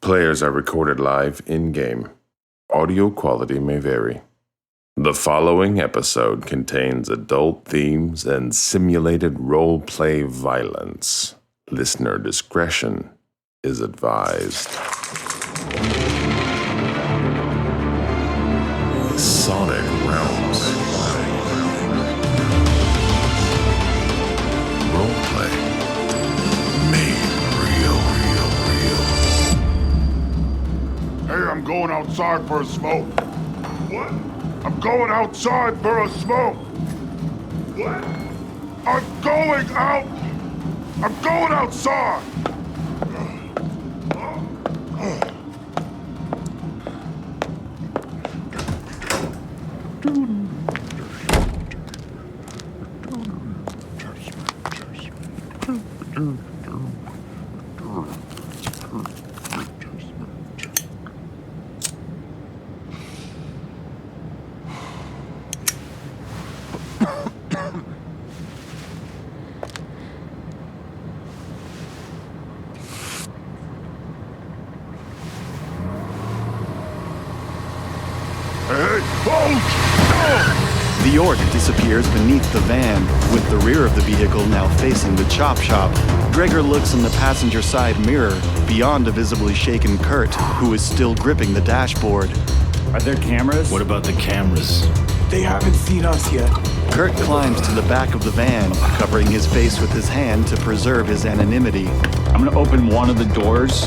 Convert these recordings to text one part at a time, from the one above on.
Players are recorded live in-game. Audio quality may vary. The following episode contains adult themes and simulated role-play violence. Listener discretion is advised. Sonic Realms. Roleplay made real. Hey, I'm going outside for a smoke. What? I'm going outside for a smoke. What? I'm going out. I'm going outside. The orc disappears beneath the van, with the rear of the vehicle now facing the chop shop. Gregor looks in the passenger side mirror, beyond a visibly shaken Kurt, who is still gripping the dashboard. Are there cameras? What about the cameras? They haven't seen us yet. Kurt climbs to the back of the van, covering his face with his hand to preserve his anonymity. I'm gonna open one of the doors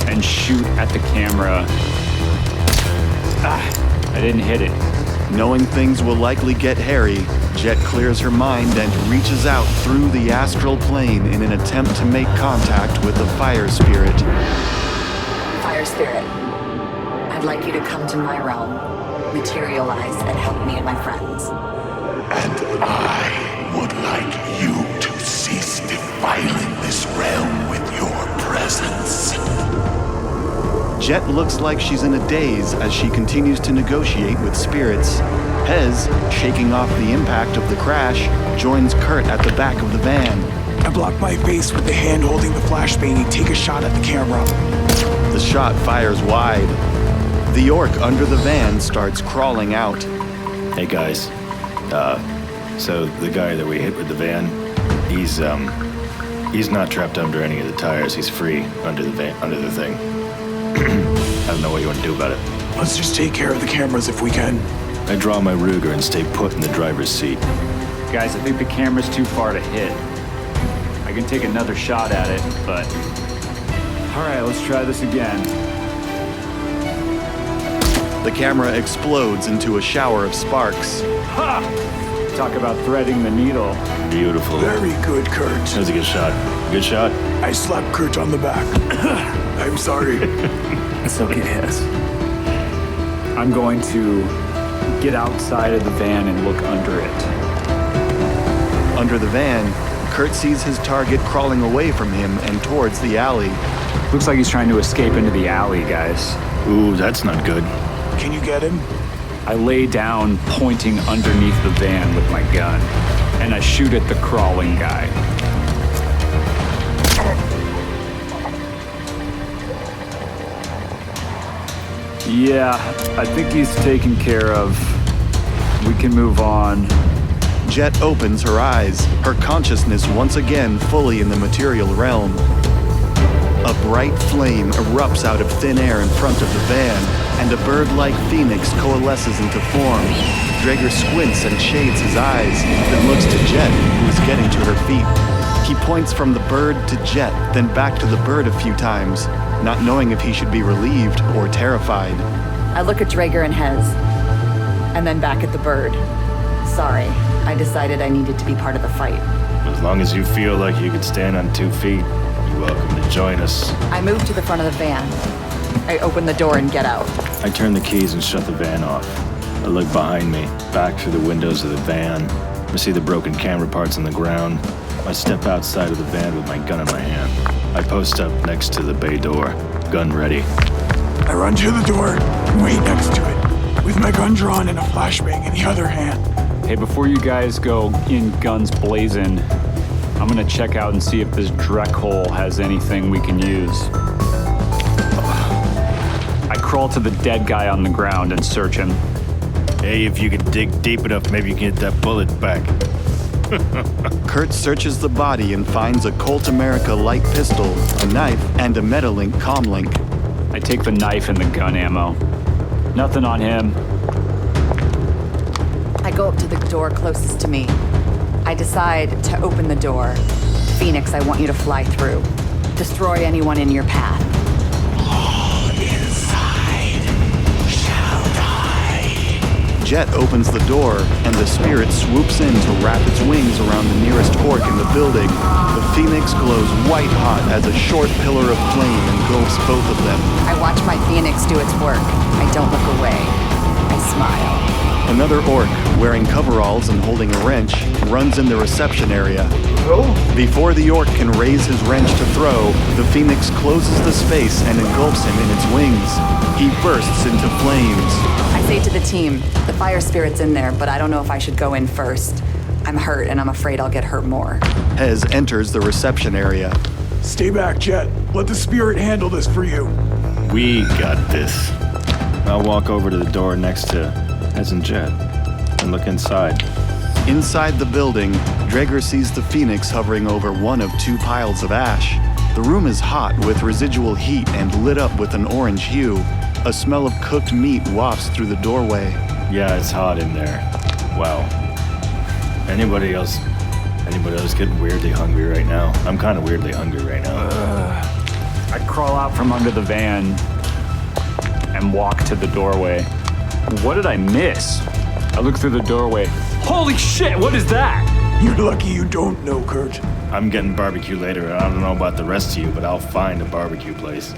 and shoot at the camera. I didn't hit it. Knowing things will likely get hairy, Jet clears her mind and reaches out through the astral plane in an attempt to make contact with the fire spirit. Fire spirit, I'd like you to come to my realm, materialize, and help me and my friends. And I would like you to cease defiling this realm with your presence. Jet looks like she's in a daze as she continues to negotiate with spirits. Hez, shaking off the impact of the crash, joins Kurt at the back of the van. I block my face with the hand holding the flashbang and take a shot at the camera. The shot fires wide. The orc under the van starts crawling out. Hey guys, so the guy that we hit with the van, he's not trapped under any of the tires. He's free under the thing. I don't know what you want to do about it. Let's just take care of the cameras if we can. I draw my Ruger and stay put in the driver's seat. Guys, I think the camera's too far to hit. I can take another shot at it, but... Alright, let's try this again. The camera explodes into a shower of sparks. Ha! Talk about threading the needle. Beautiful. Very good, Kurt. That was a good shot. Good shot. I slapped Kurt on the back. I'm sorry. It's okay, Hez. I'm going to get outside of the van and look under it. Under the van, Kurt sees his target crawling away from him and towards the alley. Looks like he's trying to escape into the alley, guys. Ooh, that's not good. Can you get him? I lay down, pointing underneath the van with my gun, and I shoot at the crawling guy. Yeah, I think he's taken care of. We can move on. Jet opens her eyes, her consciousness once again fully in the material realm. A bright flame erupts out of thin air in front of the van, and a bird-like phoenix coalesces into form. Drager squints and shades his eyes, then looks to Jet, who is getting to her feet. He points from the bird to Jet, then back to the bird a few times, not knowing if he should be relieved or terrified. I look at Drager and Hez, and then back at the bird. Sorry, I decided I needed to be part of the fight. As long as you feel like you can stand on 2 feet, you're welcome to join us. I move to the front of the van. I open the door and get out. I turn the keys and shut the van off. I look behind me, back through the windows of the van. I see the broken camera parts on the ground. I step outside of the van with my gun in my hand. I post up next to the bay door, gun ready. I run to the door and wait next to it, with my gun drawn and a flashbang in the other hand. Hey, before you guys go in guns blazing, I'm gonna check out and see if this Drek hole has anything we can use. crawl to the dead guy on the ground and search him. Hey, if you can dig deep enough, maybe you can get that bullet back. Kurt searches the body and finds a Colt America light pistol, a knife, and a Metalink comlink. I take the knife and the gun ammo. Nothing on him. I go up to the door closest to me. I decide to open the door. Phoenix, I want you to fly through. Destroy anyone in your path. Jet opens the door, and the spirit swoops in to wrap its wings around the nearest orc in the building. The Phoenix glows white hot as a short pillar of flame engulfs both of them. I watch my Phoenix do its work. I don't look away. I smile. Another orc, wearing coveralls and holding a wrench, runs in the reception area. Before the orc can raise his wrench to throw, the Phoenix closes the space and engulfs him in its wings. He bursts into flames. I say to the team, the fire spirit's in there, but I don't know if I should go in first. I'm hurt, and I'm afraid I'll get hurt more. Hez enters the reception area. Stay back, Jet. Let the spirit handle this for you. We got this. I'll walk over to the door next to Hez and Jet and look inside. Inside the building, Draeger sees the Phoenix hovering over one of two piles of ash. The room is hot with residual heat and lit up with an orange hue. A smell of cooked meat wafts through the doorway. Yeah, it's hot in there. Wow. Anybody else getting weirdly hungry right now? I'm kind of weirdly hungry right now. I crawl out from under the van and walk to the doorway. What did I miss? I look through the doorway. Holy shit, what is that? You're lucky you don't know, Kurt. I'm getting barbecue later. I don't know about the rest of you, but I'll find a barbecue place.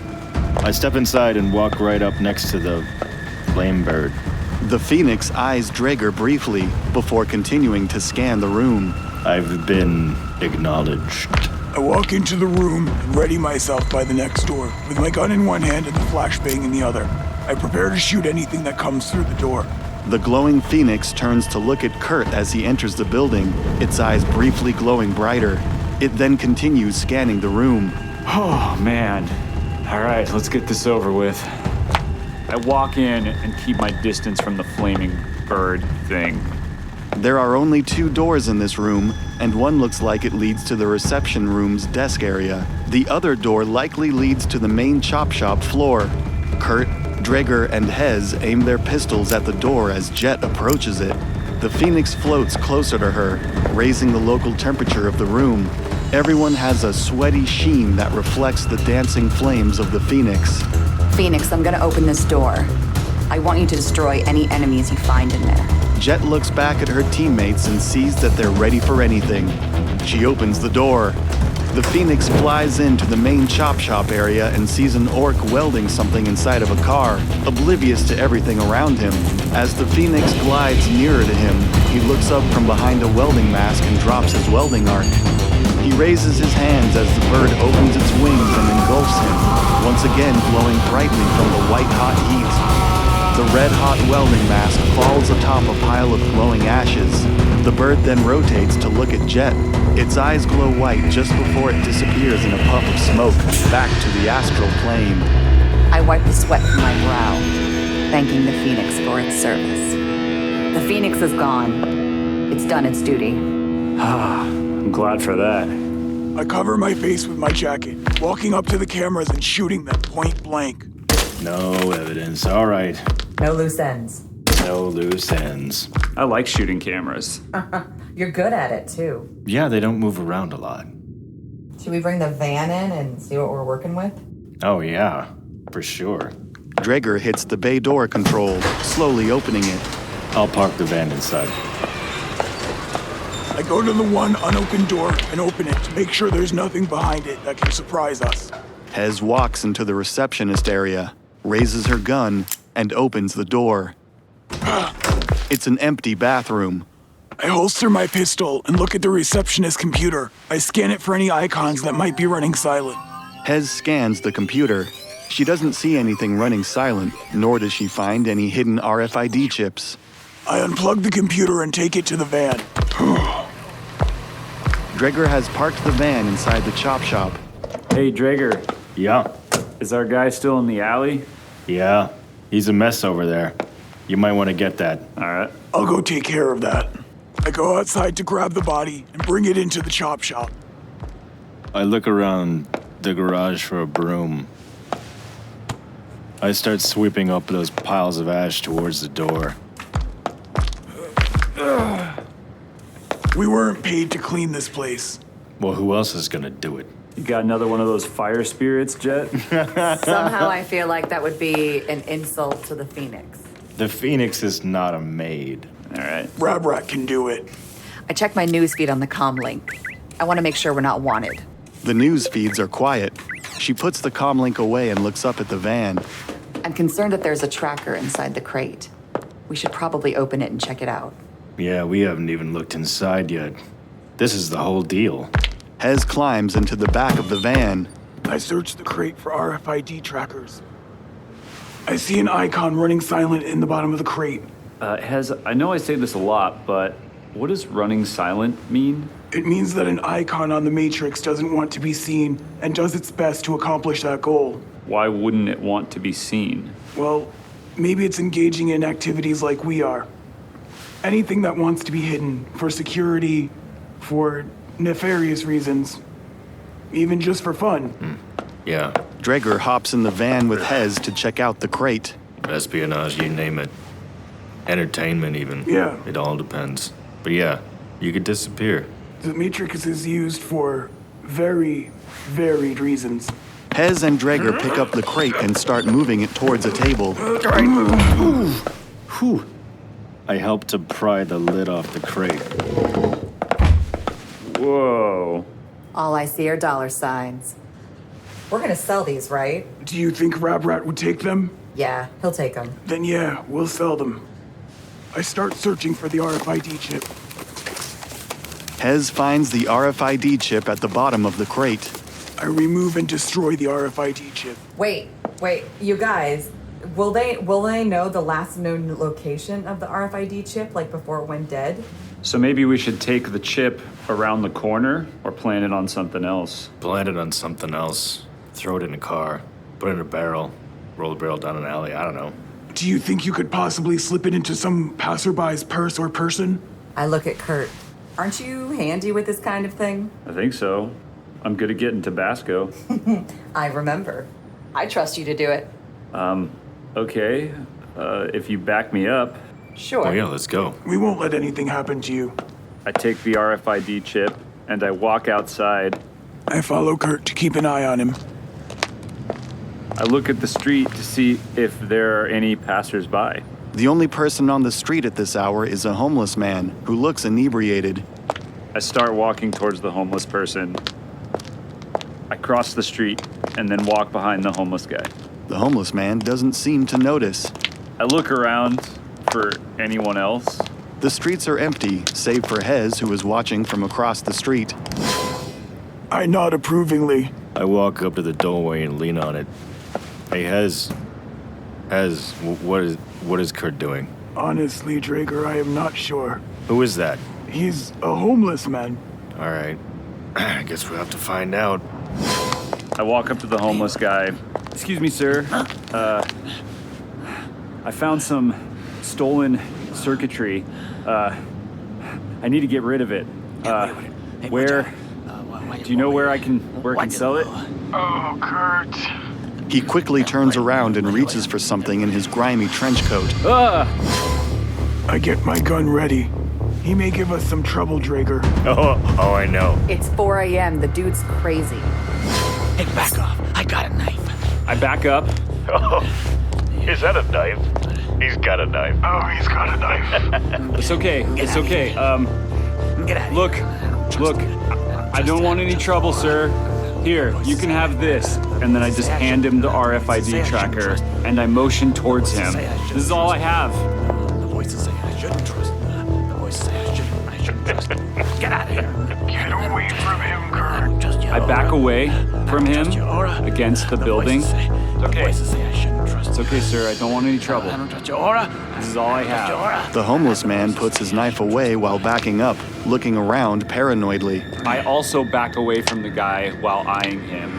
I step inside and walk right up next to the flame bird. The Phoenix eyes Draeger briefly before continuing to scan the room. I've been acknowledged. I walk into the room and ready myself by the next door, with my gun in one hand and the flashbang in the other. I prepare to shoot anything that comes through the door. The glowing Phoenix turns to look at Kurt as he enters the building, its eyes briefly glowing brighter. It then continues scanning the room. Oh, man. All right, let's get this over with. I walk in and keep my distance from the flaming bird thing. There are only two doors in this room, and one looks like it leads to the reception room's desk area. The other door likely leads to the main chop shop floor. Kurt, Draeger, and Hez aim their pistols at the door as Jet approaches it. The Phoenix floats closer to her, raising the local temperature of the room. Everyone has a sweaty sheen that reflects the dancing flames of the Phoenix. Phoenix, I'm gonna open this door. I want you to destroy any enemies you find in there. Jet looks back at her teammates and sees that they're ready for anything. She opens the door. The Phoenix flies into the main chop shop area and sees an orc welding something inside of a car, oblivious to everything around him. As the Phoenix glides nearer to him, he looks up from behind a welding mask and drops his welding arc. He raises his hands as the bird opens its wings and engulfs him, once again glowing brightly from the white-hot heat. The red-hot welding mask falls atop a pile of glowing ashes. The bird then rotates to look at Jet. Its eyes glow white just before it disappears in a puff of smoke, back to the astral plane. I wipe the sweat from my brow, thanking the Phoenix for its service. The Phoenix is gone. It's done its duty. I'm glad for that. I cover my face with my jacket, walking up to the cameras and shooting them point blank. No evidence. All right. No loose ends. No loose ends. I like shooting cameras. You're good at it, too. Yeah, they don't move around a lot. Should we bring the van in and see what we're working with? Oh, yeah. For sure. Draeger hits the bay door control, slowly opening it. I'll park the van inside. I go to the one unopened door and open it to make sure there's nothing behind it that can surprise us. Hez walks into the receptionist area, raises her gun, and opens the door. It's an empty bathroom. I holster my pistol and look at the receptionist's computer. I scan it for any icons that might be running silent. Hez scans the computer. She doesn't see anything running silent, nor does she find any hidden RFID chips. I unplug the computer and take it to the van. Draeger has parked the van inside the chop shop. Hey, Draeger, Yeah. is our guy still in the alley? Yeah. He's a mess over there. You might want to get that. All right. I'll go take care of that. I go outside to grab the body and bring it into the chop shop. I look around the garage for a broom. I start sweeping up those piles of ash towards the door. We weren't paid to clean this place. Well, who else is gonna do it? You got another one of those fire spirits, Jet? Somehow I feel like that would be an insult to the Phoenix. The Phoenix is not a maid. All right. Rabrat can do it. I checked my newsfeed on the comm link. I want to make sure we're not wanted. The news feeds are quiet. She puts the comm link away and looks up at the van. I'm concerned that there's a tracker inside the crate. We should probably open it and check it out. Yeah, we haven't even looked inside yet. This is the whole deal. Hez climbs into the back of the van. I searched the crate for RFID trackers. I see an icon running silent in the bottom of the crate. Hez, I know I say this a lot, but what does running silent mean? It means that an icon on the Matrix doesn't want to be seen and does its best to accomplish that goal. Why wouldn't it want to be seen? Well, maybe it's engaging in activities like we are. Anything that wants to be hidden for security, for nefarious reasons, even just for fun. Yeah, Draeger hops in the van with Hez to check out the crate. espionage, you name it. Entertainment, even. Yeah. It all depends. But yeah, you could disappear. The Matrix is used for very varied reasons. Hez and Draeger pick up the crate and start moving it towards a table. Whew. I helped to pry the lid off the crate. Whoa. All I see are dollar signs. We're gonna sell these, right? Do you think Rabrat would take them? Yeah, he'll take them. Then yeah, we'll sell them. I start searching for the RFID chip. Hez finds the RFID chip at the bottom of the crate. I remove and destroy the RFID chip. Wait, you guys, will they know the last known location of the RFID chip, like before it went dead? So maybe we should take the chip around the corner or plant it on something else. Plant it on something else. Throw it in a car. Put it in a barrel. Roll the barrel down an alley. I don't know. Do you think you could possibly slip it into some passerby's purse or person? I look at Kurt. Aren't you handy with this kind of thing? I think so. I'm good at getting Tabasco. I remember. I trust you to do it. Okay. If you back me up, Sure. Oh yeah, let's go. We won't let anything happen to you. I take the RFID chip and I walk outside. I follow Kurt to keep an eye on him. I look at the street to see if there are any passersby. The only person on the street at this hour is a homeless man who looks inebriated. I start walking towards the homeless person. I cross the street and then walk behind the homeless guy. The homeless man doesn't seem to notice. I look around for anyone else. The streets are empty, save for Hez, who is watching from across the street. I nod approvingly. I walk up to the doorway and lean on it. Hey, Hez, what is Kurt doing? Honestly, Draeger, I am not sure. Who is that? He's a homeless man. All right. I guess we'll have to find out. I walk up to the homeless guy. Excuse me, sir. I found some stolen circuitry. I need to get rid of it. Where? Do you know where I can sell it? Oh, Kurt. He quickly turns around and reaches for something in his grimy trench coat. I get my gun ready. He may give us some trouble, Draeger. Oh, I know. It's 4 a.m. The dude's crazy. Hey, back off. I got a knife. I back up. Oh, is that a knife? He's got a knife. Oh, he's got a knife. It's okay. It's okay. Get out of Look, here. look. I don't want any trouble, sir. Here, you can have this. And then I just hand him the RFID tracker, and I motion towards him. This is all I have. The voices say I shouldn't trust. The voices say I shouldn't trust. Get out of here. Get away from him, Kurt. Just your I back aura. away from him Just your aura. against the building. The voices say I shouldn't trust. It's okay, sir. I don't want any trouble. I don't trust your aura. This is all I Trust your have. aura. The homeless man puts his knife away while backing up, looking around paranoidly. I also back away from the guy while eyeing him.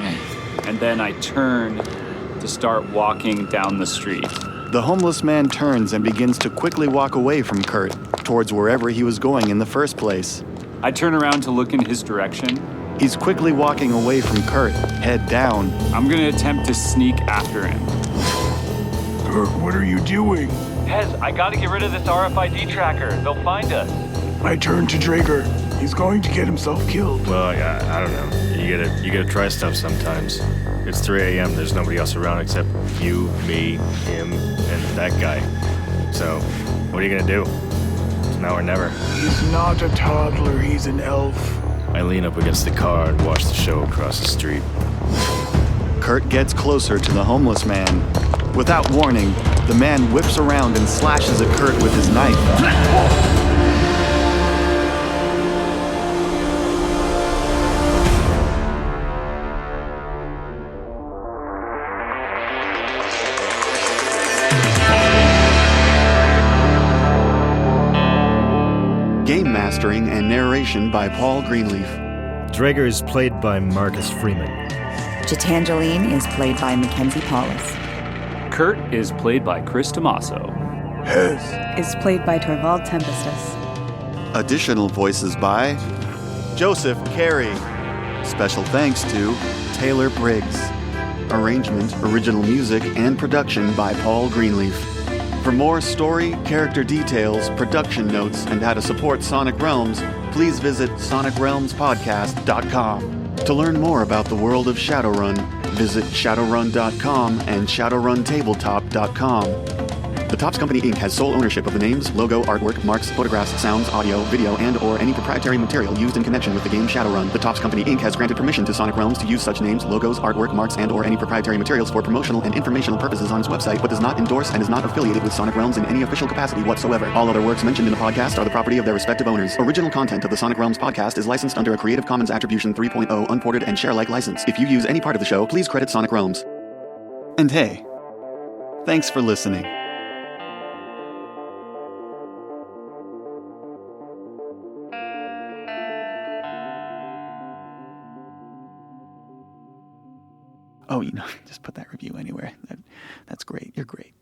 And then I turn to start walking down the street. The homeless man turns and begins to quickly walk away from Kurt, towards wherever he was going in the first place. I turn around to look in his direction. He's quickly walking away from Kurt, head down. I'm gonna attempt to sneak after him. Kurt, what are you doing? Hez, I gotta get rid of this RFID tracker. They'll find us. I turn to Drager. He's going to get himself killed. Well, I don't know. You gotta try stuff sometimes. It's 3 a.m. There's nobody else around except you, me, him, and that guy. So, what are you gonna do? It's now or never. He's not a toddler, he's an elf. I lean up against the car and watch the show across the street. Kurt gets closer to the homeless man. Without warning, the man whips around and slashes at Kurt with his knife. Game mastering and narration by Paul Greenleaf. Drager is played by Marcus Freeman. Gitangeline is played by Mackenzie Paulus. Kurt is played by Chris Tomaso. Hez. Is played by Torvald Tempestus. Additional voices by Joseph Carey. Special thanks to Taylor Briggs. Arrangement, original music, and production by Paul Greenleaf. For more story, character details, production notes, and how to support Sonic Realms, please visit sonicrealmspodcast.com. To learn more about the world of Shadowrun, visit shadowrun.com and shadowruntabletop.com. The Topps Company Inc. has sole ownership of the names, logo, artwork, marks, photographs, sounds, audio, video, and/or any proprietary material used in connection with the game Shadowrun. The Topps Company Inc. has granted permission to Sonic Realms to use such names, logos, artwork, marks, and/or any proprietary materials for promotional and informational purposes on its website, but does not endorse and is not affiliated with Sonic Realms in any official capacity whatsoever. All other works mentioned in the podcast are the property of their respective owners. Original content of the Sonic Realms podcast is licensed under a Creative Commons Attribution 3.0 unported and share-alike license. If you use any part of the show, please credit Sonic Realms. And hey, thanks for listening. Oh, just put that review anywhere. That's great. You're great.